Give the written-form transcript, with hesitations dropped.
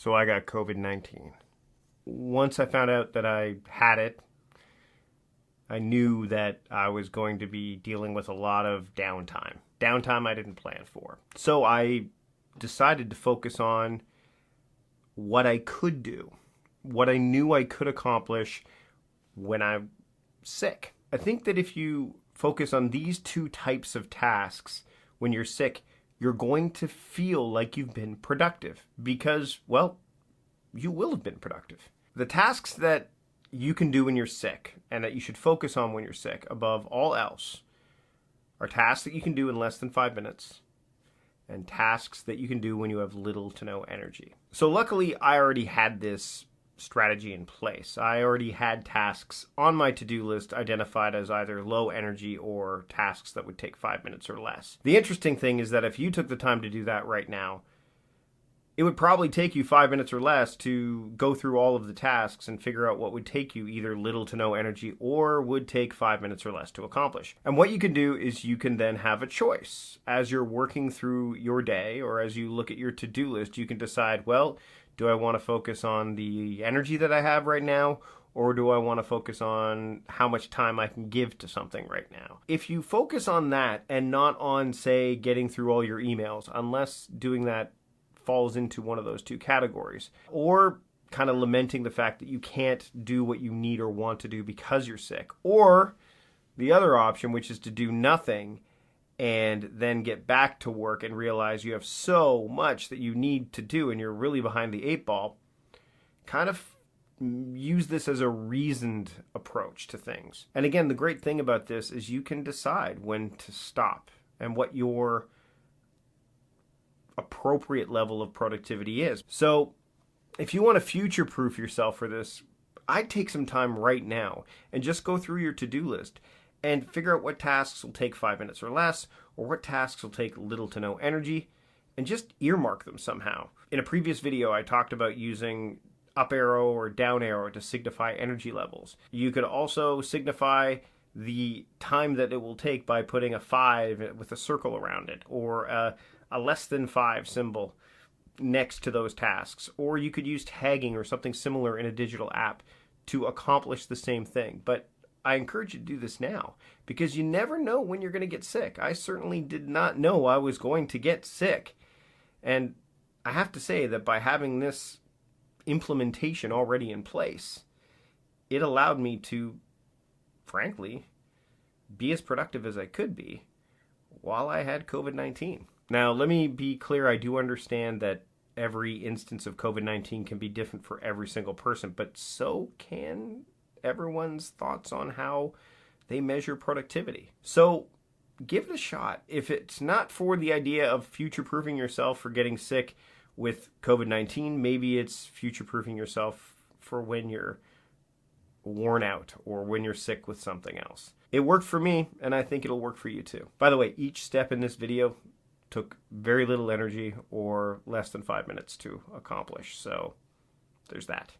So I got COVID-19. Once I found out that I had it, I knew that I was going to be dealing with a lot of downtime. Downtime I didn't plan for. So I decided to focus on what I could do, what I knew I could accomplish when I'm sick. I think that if you focus on these two types of tasks when you're sick, you're going to feel like you've been productive because, well, you will have been productive. The tasks that you can do when you're sick and that you should focus on when you're sick above all else are tasks that you can do in less than 5 minutes and tasks that you can do when you have little to no energy. So luckily, I already had this strategy in place. I already had tasks on my to-do list identified as either low energy or tasks that would take 5 minutes or less. The interesting thing is that if you took the time to do that right now, it would probably take you 5 minutes or less to go through all of the tasks and figure out what would take you either little to no energy or would take 5 minutes or less to accomplish. And what you can do is you can then have a choice. As you're working through your day or as you look at your to-do list, you can decide, well, do I want to focus on the energy that I have right now, or do I want to focus on how much time I can give to something right now? If you focus on that and not on, say, getting through all your emails, unless doing that falls into one of those two categories, or kind of lamenting the fact that you can't do what you need or want to do because you're sick, or the other option, which is to do nothing and then get back to work and realize you have so much that you need to do and you're really behind the eight ball, kind of use this as a reasoned approach to things. And again, the great thing about this is you can decide when to stop and what your appropriate level of productivity is. So if you want to future-proof yourself for this, I'd take some time right now and just go through your to-do list and figure out what tasks will take 5 minutes or less, or what tasks will take little to no energy, and just earmark them somehow. In a previous video, I talked about using up arrow or down arrow to signify energy levels. You could also signify the time that it will take by putting a 5 with a circle around it, or a less than 5 symbol next to those tasks. Or you could use tagging or something similar in a digital app to accomplish the same thing. But I encourage you to do this now because you never know when you're going to get sick. I certainly did not know I was going to get sick. And I have to say that by having this implementation already in place, it allowed me to, frankly, be as productive as I could be while I had COVID-19. Now, let me be clear. I do understand that every instance of COVID-19 can be different for every single person, but so can everyone's thoughts on how they measure productivity. So give it a shot. If it's not for the idea of future-proofing yourself for getting sick with COVID-19, maybe it's future-proofing yourself for when you're worn out or when you're sick with something else. It worked for me, and I think it'll work for you too. By the way, each step in this video took very little energy or less than 5 minutes to accomplish. So there's that.